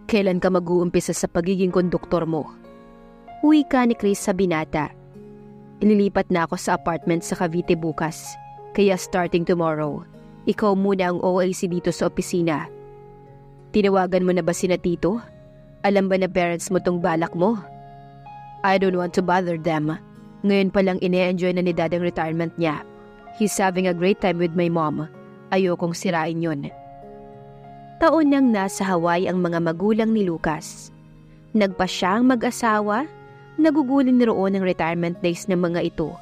Kailan ka mag-uumpisa sa pagiging konduktor mo? Wika ni Chris sa binata. Ililipat na ako sa apartment sa Cavite bukas. Kaya starting tomorrow, ikaw muna ang OAC dito sa opisina. Tinawagan mo na ba sina Tito? Alam ba na parents mo tong balak mo? I don't want to bother them. Ngayon pa lang ine-enjoy na ni Dad ang retirement niya. He's having a great time with my mom. Ayokong sirain yun. Taon nang nasa Hawaii ang mga magulang ni Lucas. Nagpa siyang mag-asawa, nagugulin roon ang retirement days ng mga ito.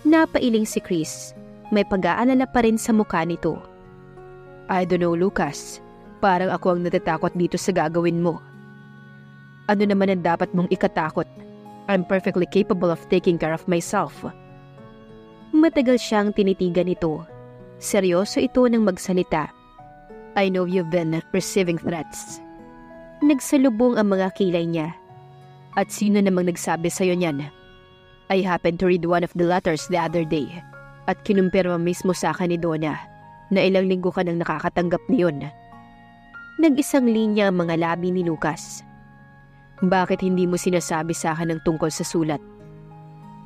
Napailing si Chris, may pag-aalala pa rin sa mukha nito. I don't know, Lucas. Parang ako ang natatakot dito sa gagawin mo. Ano naman ang dapat mong ikatakot? I'm perfectly capable of taking care of myself. Matagal siyang tinitigan ito. Seryoso ito nang magsalita. I know you've been receiving threats. Nagsalubong ang mga kilay niya. At sino namang nagsabi sa'yo niyan? I happened to read one of the letters the other day at kinumpirma mismo sa akin ni Donna na ilang linggo ka nang nakakatanggap niyon. Nag-isang linya ang mga labi ni Lucas. Bakit hindi mo sinasabi sa akin ang tungkol sa sulat?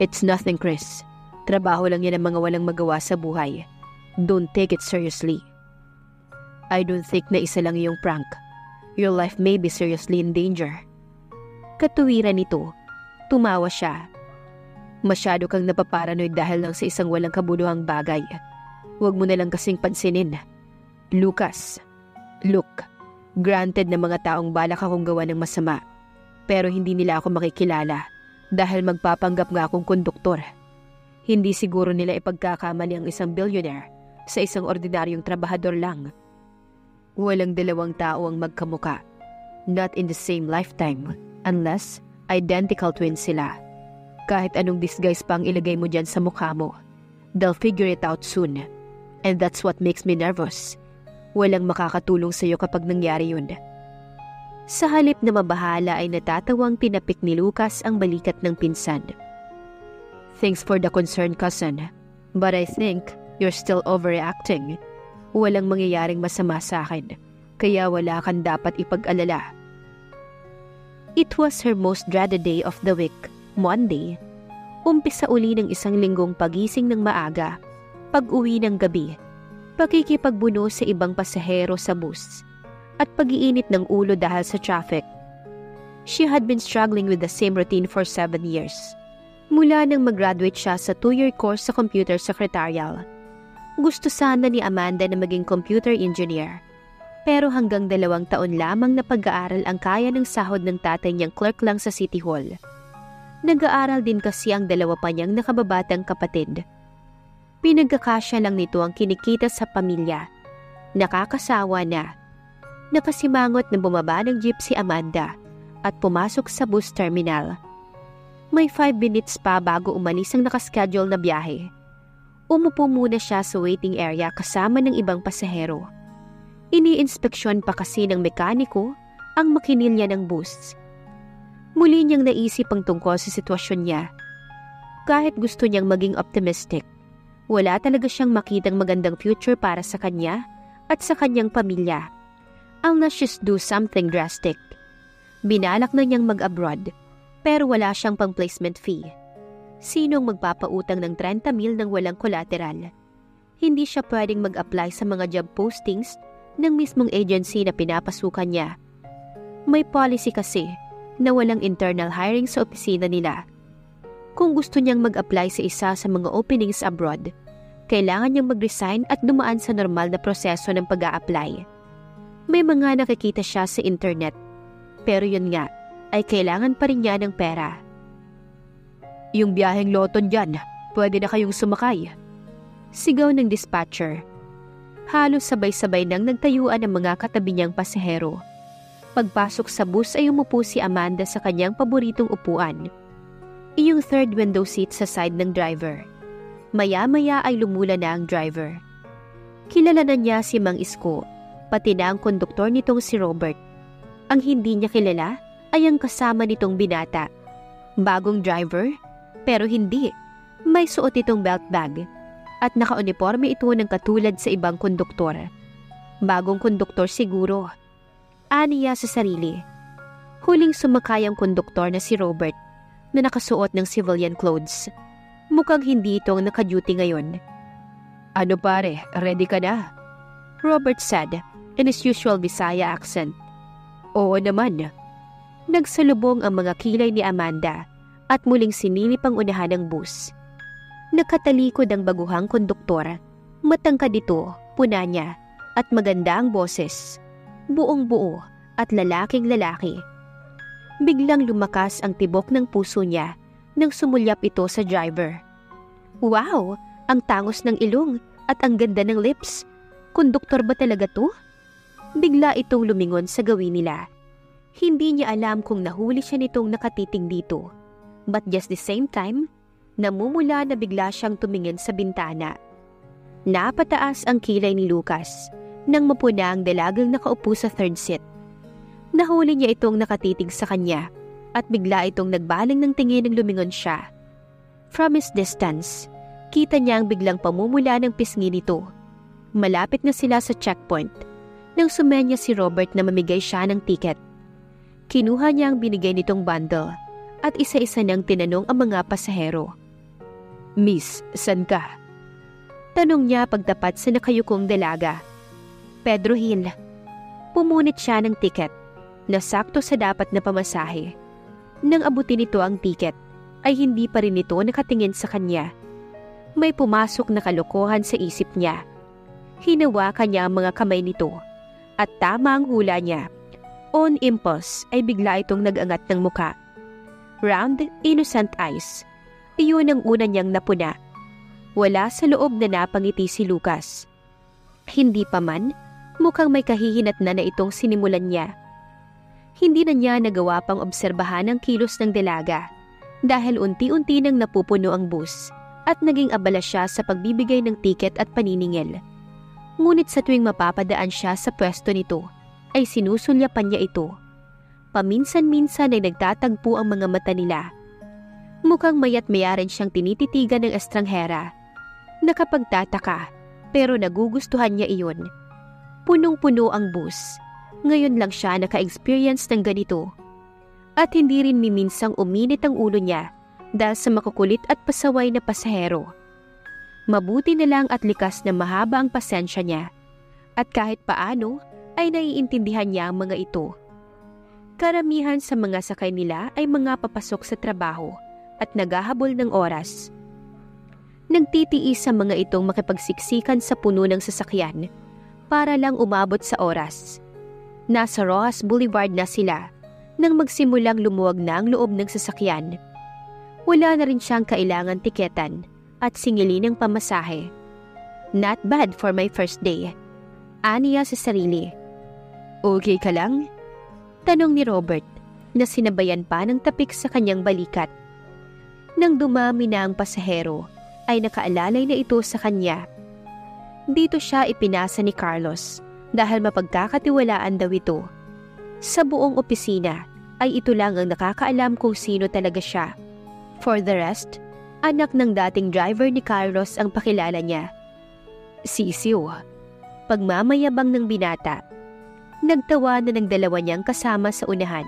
It's nothing, Chris. Trabaho lang yan ang mga walang magawa sa buhay. Don't take it seriously. I don't think na isa lang iyong prank. Your life may be seriously in danger. Katuwiran nito. Tumawa siya. Masyado kang napaparanoid dahil lang sa isang walang kabuluhang bagay. Huwag mo na lang kasing pansinin. Lucas, look, granted na mga taong balak akong gawa ng masama. Pero hindi nila ako makikilala dahil magpapanggap nga akong konduktor. Hindi siguro nila ipagkakamali ang isang billionaire sa isang ordinaryong trabahador lang. Walang dalawang tao ang magkamuka. Not in the same lifetime, unless identical twins sila. Kahit anong disguise pa ang ilagay mo dyan sa mukha mo, they'll figure it out soon. And that's what makes me nervous. Walang makakatulong sa'yo kapag nangyari yun. Sa halip na mabahala ay natatawang tinapik ni Lucas ang balikat ng pinsan. Thanks for the concern, cousin. But I think you're still overreacting. Walang mangyayaring masama sa akin, kaya wala kang dapat ipag-alala. It was her most dreaded day of the week, Monday. Umpisa uli ng isang linggong pagising ng maaga, pag-uwi ng gabi, pakikipagbuno sa ibang pasahero sa bus, at pag-iinit ng ulo dahil sa traffic. She had been struggling with the same routine for 7 years. Mula nang mag-graduate siya sa 2-year course sa computer secretarial. Gusto sana ni Amanda na maging computer engineer. Pero hanggang 2 taon lamang na pag-aaral ang kaya ng sahod ng tatay niyang clerk lang sa City Hall. Nag-aaral din kasi ang 2 pa niyang nakababatang kapatid. Pinagkakasya lang nito ang kinikita sa pamilya. Nakakasawa na. Nakasimangot na bumaba ng jeep si Amanda at pumasok sa bus terminal. May 5 minutes pa bago umalis ang nakaschedule na biyahe. Umupo muna siya sa waiting area kasama ng ibang pasahero. Ini-inspeksyon pa kasi ng mekaniko ang makinilya ng bus. Muli niyang naisip ang tungkol sa sitwasyon niya. Kahit gusto niyang maging optimistic, wala talaga siyang makitang magandang future para sa kanya at sa kanyang pamilya. Unless just do something drastic. Binalak na niyang mag-abroad, pero wala siyang pang-placement fee. Sinong magpapautang ng 30,000 ng walang collateral? Hindi siya pwedeng mag-apply sa mga job postings ng mismong agency na pinapasukan niya. May policy kasi na walang internal hiring sa opisina nila. Kung gusto niyang mag-apply sa isa sa mga openings abroad, kailangan niyang mag-resign at dumaan sa normal na proseso ng pag-a-apply. May mga nakikita siya sa internet, pero yun nga, ay kailangan pa rin niya ng pera. Yung biyaheng Loton dyan, pwede na kayong sumakay. Sigaw ng dispatcher. Halos sabay-sabay nang nagtayuan ang mga katabi niyang pasahero. Pagpasok sa bus ay umupo si Amanda sa kanyang paboritong upuan. Iyong third window seat sa side ng driver. Maya-maya ay lumula na ang driver. Kilala na niya si Mang Isko, pati na ang konduktor nitong si Robert. Ang hindi niya kilala ay ang kasama nitong binata. Bagong driver? Pero hindi. May suot itong belt bag at naka-uniforme ito ng katulad sa ibang konduktor. Bagong konduktor siguro. Aniya sa sarili. Huling sumakay ang konduktor na si Robert na nakasuot ng civilian clothes. Mukhang hindi itong naka-duty ngayon. Ano pare, ready ka na? Robert said in his usual Visaya accent. Oo naman. Nagsalubong ang mga kilay ni Amanda at muling sinilip ang unahan ng bus. Nakatalikod ang baguhang konduktor. Matangkad ito, puna niya, at maganda ang boses. Buong buo at lalaking lalaki. Biglang lumakas ang tibok ng puso niya nang sumulyap ito sa driver. Wow! Ang tangos ng ilong at ang ganda ng lips. Konduktor ba talaga to? Bigla itong lumingon sa gawin nila. Hindi niya alam kung nahuli siya nitong nakatiting dito. But just the same time, namumula na bigla siyang tumingin sa bintana. Napataas ang kilay ni Lucas nang mapuna ang dalagang nakaupo sa third seat. Nahuli niya itong nakatitig sa kanya at bigla itong nagbaling ng tingin nang lumingon siya. From his distance, kita niya ang biglang pamumula ng pisngi nito. Malapit na sila sa checkpoint nang sumenya si Robert na mamigay siya ng ticket. Kinuha niya ang binigay nitong bundle at isa-isa niyang tinanong ang mga pasahero. Miss, san ka? Tanong niya pagtapat sa nakayukong dalaga. Pedro Hill. Pumunit siya ng ticket na sakto sa dapat na pamasahe. Nang abutin nito ang ticket, ay hindi pa rin ito nakatingin sa kanya. May pumasok na kalokohan sa isip niya. Hinawakan niya ang mga kamay nito at tama ang hula niya. On impulse ay bigla itong nag-angat ng muka. Round, innocent eyes. Iyon ang una niyang napuna. Wala sa loob na napangiti si Lucas. Hindi pa man, mukhang may kahihinatnan na itong sinimulan niya. Hindi na niya nagawa pang obserbahan ang kilos ng dalaga dahil unti-unti nang napupuno ang bus at naging abala siya sa pagbibigay ng tiket at paniningil. Ngunit sa tuwing mapapadaan siya sa pwesto nito, ay sinusulyapan niya ito. Paminsan-minsan ay nagtatagpo ang mga mata nila. Mukhang mayat-maya rin siyang tinititigan ng estranghera. Nakapagtataka, pero nagugustuhan niya iyon. Punong-puno ang bus. Ngayon lang siya naka-experience ng ganito. At hindi rin miminsang uminit ang ulo niya dahil sa makukulit at pasaway na pasahero. Mabuti na lang at likas na mahaba ang pasensya niya. At kahit paano, ay naiintindihan niya ang mga ito. Karamihan sa mga sakay nila ay mga papasok sa trabaho at naghahabol ng oras. Nagtitiis sa mga itong makipagsiksikan sa puno ng sasakyan para lang umabot sa oras. Nasa Rojas Boulevard na sila nang magsimulang lumuwag na ang loob ng sasakyan. Wala na rin siyang kailangan tiketan at singilin ng pamasahe. Not bad for my first day. Aniya sa sarili. Okay ka lang? Tanong ni Robert na sinabayan pa ng tapik sa kanyang balikat. Nang dumami na ang pasahero, ay nakaalalay na ito sa kanya. Dito siya ipinasa ni Carlos dahil mapagkakatiwalaan daw ito. Sa buong opisina ay ito lang ang nakakaalam kung sino talaga siya. For the rest, anak ng dating driver ni Carlos ang pakilala niya. Sisiw. Pagmamayabang ng binata. Nagtawa na ng dalawa niyang kasama sa unahan.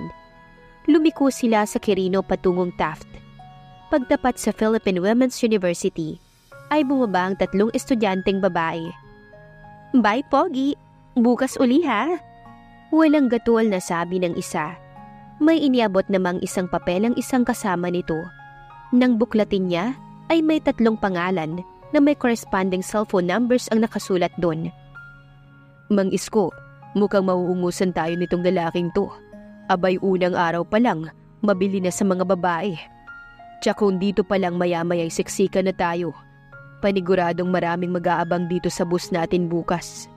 Lumiko sila sa Quirino patungong Taft. Pagtapat sa Philippine Women's University, ay bumaba ang 3 estudyanteng babae. Bye, Pogi! Bukas uli ha! Walang gatol na sabi ng isa. May iniabot namang isang papel ang isang kasama nito. Nang buklatin niya, ay may 3 pangalan na may corresponding cellphone numbers ang nakasulat doon. Mang Isko, mukhang mauungusan tayo nitong lalaking to. Abay unang araw pa lang, mabili na sa mga babae. Tsaka kung dito pa lang maya-maya'y siksika na tayo. Paniguradong maraming mag-aabang dito sa bus natin bukas.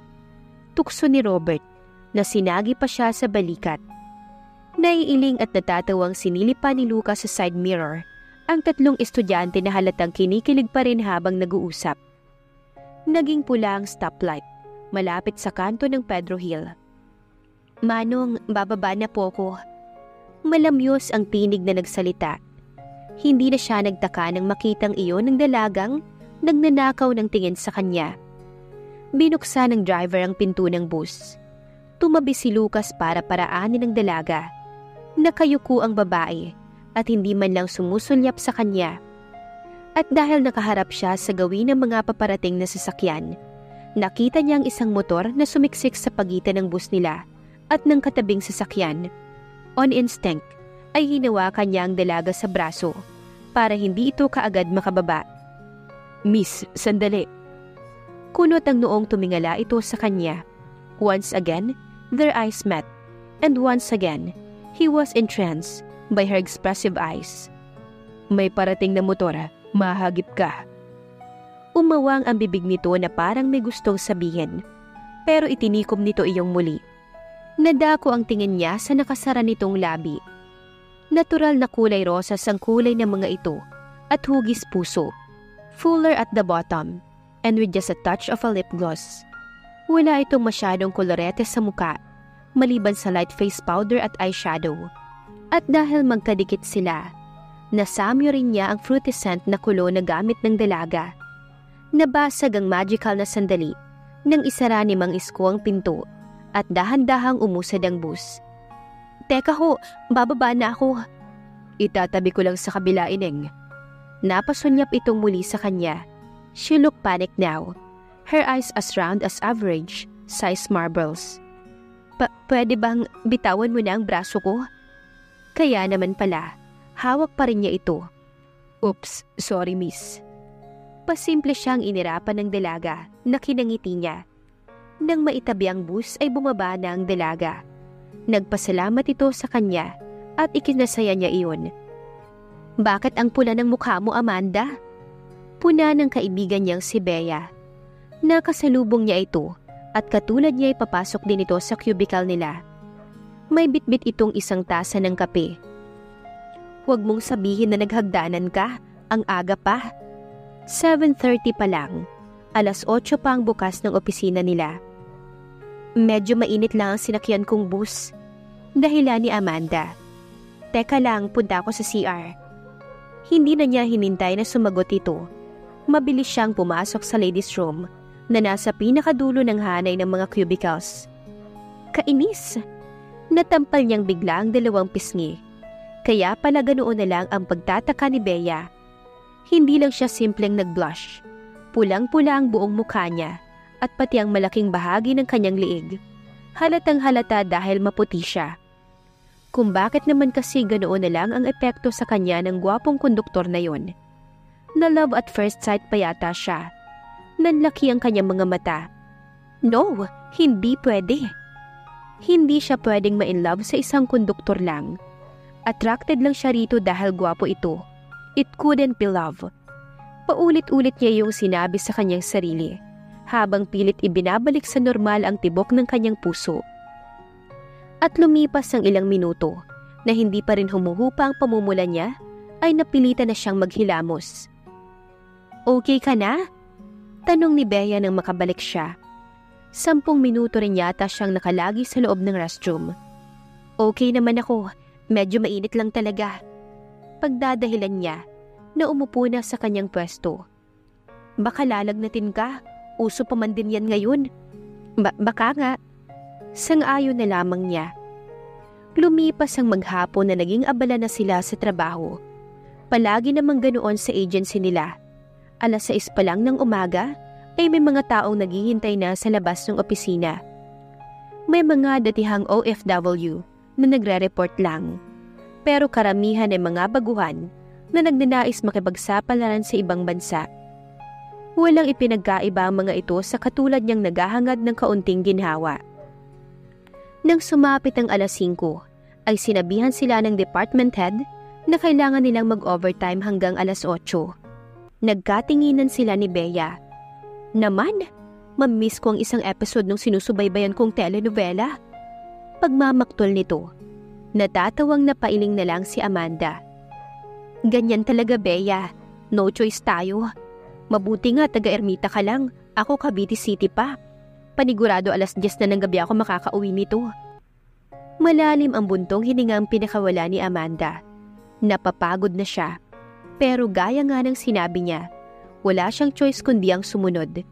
Tukso ni Robert na sinagi pa siya sa balikat. Naiiling at natatawang sinilipan ni Lucas sa side mirror ang 3 estudyante na halatang kinikilig pa rin habang nag-uusap. Naging pula ang stoplight malapit sa kanto ng Pedro Hill. Manong, bababa na po ko. Malamyos ang tinig na nagsalita. Hindi na siya nagtaka nang makitang iyon ng dalagang nagnanakaw ng tingin sa kanya. Binuksan ng driver ang pinto ng bus. Tumabi si Lucas para paraanin ang dalaga. Nakayuko ang babae at hindi man lang sumusulyap sa kanya. At dahil nakaharap siya sa gawin ng mga paparating na sasakyan, nakita niya ang isang motor na sumiksik sa pagitan ng bus nila at ng katabing sasakyan. On instinct, ay hinawakan niya ang dalaga sa braso para hindi ito kaagad makababa. "Miss, sandali." Kunot ang noong tumingala ito sa kanya. Once again, their eyes met, and once again, he was entranced by her expressive eyes. "May parating na motor, mahagip ka." Umawang ang bibig nito na parang may gustong sabihin, pero itinikom nito iyong muli. Nadako ang tingin niya sa nakasara nitong labi. Natural na kulay rosas ang kulay ng mga ito at hugis puso. Fuller at the bottom, and with just a touch of a lip gloss. Wala itong masyadong kolorete sa muka, maliban sa light face powder at eyeshadow. At dahil magkadikit sila, nasamyo rin niya ang fruity scent na kulo na gamit ng dalaga. Nabasag ang magical na sandali nang isara ni Mang Isko ang pinto at dahan-dahang umusad ang bus. "Teka ho, bababa na ako." "Itatabi ko lang sa kabila, Ineng." Napasunyap itong muli sa kanya. She looked panicked now, her eyes as round as average size marbles. Pwede bang bitawan mo na ang braso ko?" Kaya naman pala, hawak pa rin niya ito. "Oops, sorry miss." Pasimple siyang inirapan ng dalaga na kinangiti niya. Nang maitabi ang bus ay bumaba na ang dalaga. Nagpasalamat ito sa kanya at ikinasaya niya iyon. "Bakit ang pula ng mukha mo, Amanda?" Puna ng kaibigan niyang si Bea. Nakasalubong niya ito at katulad niya ay papasok din ito sa cubicle nila. May bitbit itong isang tasa ng kape. "Huwag mong sabihin na naghagdanan ka, ang aga pa." 7:30 pa lang. 8:00 pa ang bukas ng opisina nila. "Medyo mainit lang ang sinakyan kong bus." Dahilan ni Amanda. "Teka lang, punta ako sa CR." Hindi na niya hinintay na sumagot ito. Mabilis siyang pumasok sa ladies' room na nasa pinakadulo ng hanay ng mga cubicles. Kainis! Natampal niyang bigla ang dalawang pisngi. Kaya pala ganoon na lang ang pagtataka ni Bea. Hindi lang siya simpleng nag-blush. Pulang-pula ang buong mukha niya at pati ang malaking bahagi ng kanyang liig. Halatang halata dahil maputi siya. Kung bakit naman kasi ganoon na lang ang epekto sa kanya ng gwapong konduktor na yon. Na love at first sight pa yata siya. Nanlaki ang kanyang mga mata. No, hindi pwede. Hindi siya pwedeng ma-in-love sa isang konduktor lang. Attracted lang siya rito dahil gwapo ito. It couldn't be love. Paulit-ulit niya yung sinabi sa kanyang sarili, habang pilit ibinabalik sa normal ang tibok ng kanyang puso. At lumipas ang ilang minuto, na hindi pa rin humuhupa ang pamumula niya, ay napilitan na siyang maghilamos. "Okay ka na?" Tanong ni Bea nang makabalik siya. 10 minuto rin yata siyang nakalagi sa loob ng restroom. "Okay naman ako, medyo mainit lang talaga." Pagdadahilan niya na umupo na sa kanyang pwesto. "Baka lalagnatin ka, uso pa man din yan ngayon." Baka nga." Sang-ayon na lamang niya. Lumipas ang maghapon na naging abala na sila sa trabaho. Palagi namang ganoon sa agency nila. 6:00 pa lang ng umaga ay may mga taong naghihintay na sa labas ng opisina. May mga datihang OFW na nagre-report lang. Pero karamihan ay mga baguhan na nagnanais makipagsapalaran sa ibang bansa. Walang ipinagkaiba ang mga ito sa katulad niyang naghahangad ng kaunting ginhawa. Nang sumapit ang 5:00, ay sinabihan sila ng department head na kailangan nilang mag-overtime hanggang 8:00. Nagkatinginan sila ni Bea. "Naman, mamiss ko ang isang episode ng sinusubaybayan kong telenovela." Pagmamaktol nito, natatawang napailing na lang si Amanda. "Ganyan talaga, Bea. No choice tayo. Mabuti nga taga-Ermita ka lang. Ako Cavite City pa. Panigurado 10:00 na ng gabi ako makakauwi nito." Malalim ang buntong hininga ang pinakawala ni Amanda. Napapagod na siya. Pero gaya nga ng sinabi niya, wala siyang choice kundi ang sumunod.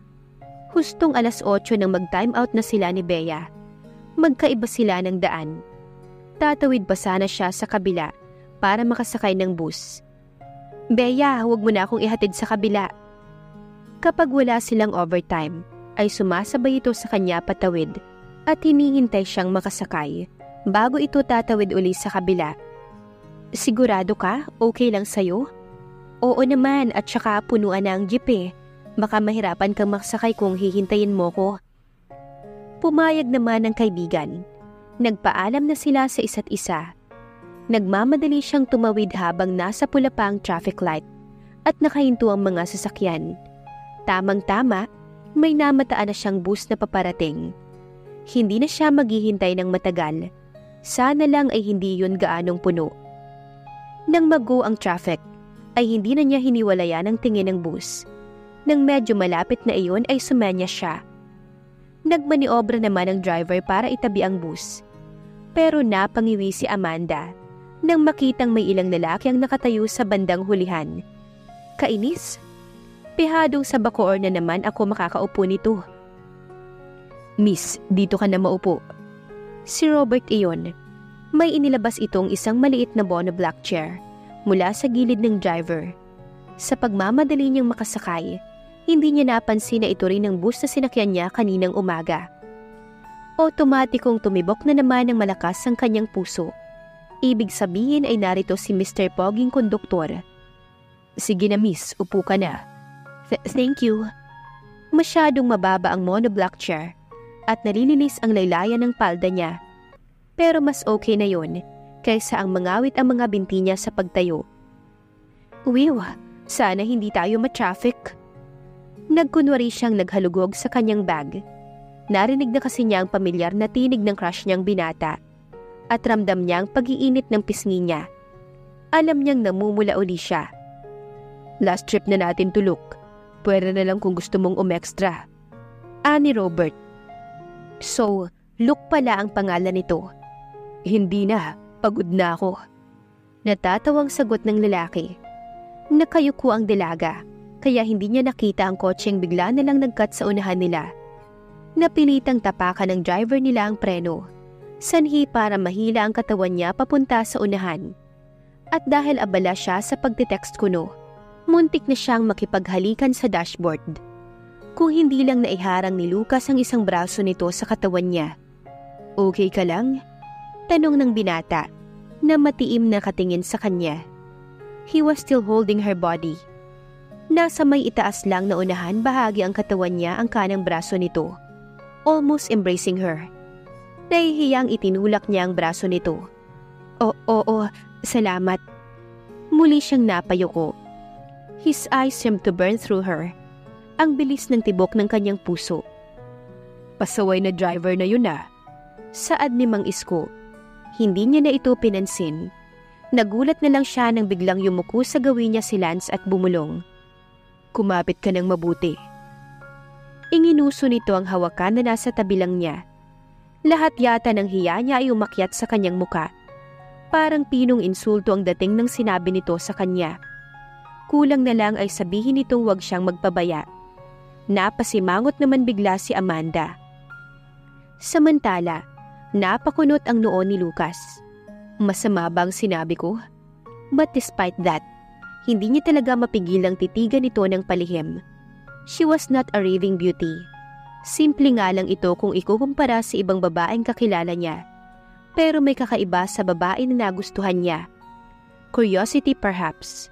Hustong 8:00 nang mag-time out na sila ni Bea. Magkaiba sila ng daan. Tatawid pa sana siya sa kabila para makasakay ng bus. Bea, huwag mo na akong ihatid sa kabila. Kapag wala silang overtime, ay sumasabay ito sa kanya patawid at hinihintay siyang makasakay bago ito tatawid uli sa kabila. Sigurado ka? Okay lang sa'yo? Oo naman, at saka punuan na ang jeep eh. Baka mahirapan kang makasakay kung hihintayin mo ko. Pumayag naman ang kaibigan. Nagpaalam na sila sa isa't isa. Nagmamadali siyang tumawid habang nasa pula pa ang traffic light at nakahinto ang mga sasakyan. Tamang-tama, may namataan na siyang bus na paparating. Hindi na siya maghihintay ng matagal. Sana lang ay hindi yun gaanong puno. Nang mag-go ang traffic, ay hindi na niya hiniwalayan ang tingin ng bus. Nang medyo malapit na iyon ay sumenya siya. Nagmaniobra naman ang driver para itabi ang bus. Pero napangiwi si Amanda nang makitang may ilang lalaki ang nakatayo sa bandang hulihan. Kainis? Pihadong sa bakoor na naman ako makakaupo nito. Miss, dito ka na maupo. Si Robert iyon. May inilabas itong isang maliit na bono black chair mula sa gilid ng driver. Sa pagmamadali niyang makasakay, hindi niya napansin na ito rin ang bus na sinakyan niya kaninang umaga. Otomatikong tumibok na naman ng malakas ang kanyang puso. Ibig sabihin ay narito si Mr. Poging konduktor. Sige na miss, upo ka na. Thank you. Masyadong mababa ang monoblock chair at nalilinis ang laylayan ng palda niya. Pero mas okay na yon kaysa ang mangawit ang mga binti niya sa pagtayo. Wiw, sana hindi tayo ma-traffic. Nagkunwari siyang naghalugog sa kanyang bag. Narinig na kasi niya ang pamilyar na tinig ng crush niyang binata at ramdam niya ang pag-iinit ng pisngi niya. Alam niyang namumula uli siya. Last trip na natin to Luke. Pwede na lang kung gusto mong umextra. Ani Robert. So, Luke pala ang pangalan nito. Hindi na, pagod na ako. Natatawang sagot ng lalaki. Nakayuko ang dalaga. Kaya hindi niya nakita ang kotseng bigla na lang nag-cut sa unahan nila. Napilitang tapakan ng driver nila ang preno, sanhi para mahila ang katawan niya papunta sa unahan. At dahil abala siya sa pagtitext kuno, muntik na siyang makipaghalikan sa dashboard. Kung hindi lang naiharang ni Lucas ang isang braso nito sa katawan niya. Okay ka lang? Tanong ng binata na matiim na katingin sa kanya. He was still holding her body. Nasa may itaas lang na unahan bahagi ang katawan niya ang kanang braso nito, almost embracing her. Nahihiyang itinulak niya ang braso nito. Oo, salamat. Muli siyang napayuko. His eyes seemed to burn through her. Ang bilis ng tibok ng kanyang puso. Pasaway na driver na yun ah. Saad ni Mang Isko. Hindi niya na ito pinansin. Nagulat na lang siya nang biglang yumuko sa gawin niya si Lance at bumulong. Kumapit ka ng mabuti. Inginuso nito ang hawakan na nasa tabi lang niya. Lahat yata ng hiya niya ay umakyat sa kanyang muka. Parang pinong insulto ang dating ng sinabi nito sa kanya. Kulang na lang ay sabihin nitong huwag siyang magpabaya. Napasimangot naman bigla si Amanda. Samantala, napakunot ang noo ni Lucas. Masama bang sinabi ko? But despite that, hindi niya talaga mapigilang titigan ito ng palihim. She was not a raving beauty. Simple nga lang ito kung ikukumpara sa ibang babaeng kakilala niya. Pero may kakaiba sa babae na nagustuhan niya. Curiosity perhaps.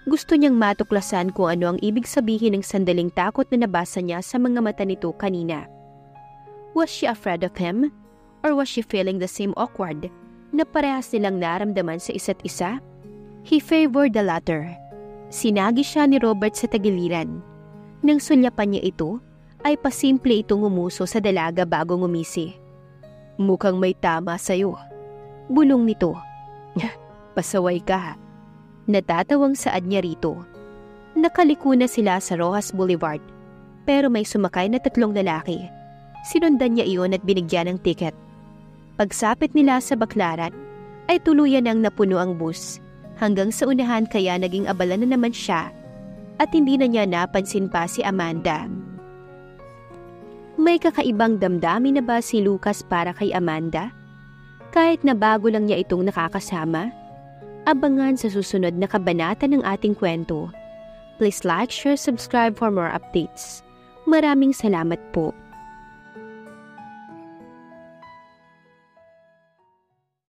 Gusto niyang matuklasan kung ano ang ibig sabihin ng sandaling takot na nabasa niya sa mga mata nito kanina. Was she afraid of him? Or was she feeling the same awkward na parehas nilang naramdaman sa isa't isa? He favored the latter. Sinagi siya ni Robert sa tagiliran. Nang sulyapan niya ito, ay pasimple itong umuso sa dalaga bago ngumisi. Mukhang may tama sa'yo. Bulong nito. Pasaway ka. Natatawang saad niya rito. Nakaliko na sila sa Rojas Boulevard, pero may sumakay na 3 lalaki. Sinundan niya iyon at binigyan ng tiket. Pagsapit nila sa baklaran, ay tuluyan nang napuno ang bus. Hanggang sa unahan kaya naging abala na naman siya at hindi na niya napansin pa si Amanda. May kakaibang damdamin na ba si Lucas para kay Amanda? Kahit na bago lang niya itong nakakasama? Abangan sa susunod na kabanata ng ating kwento. Please like, share, subscribe for more updates. Maraming salamat po.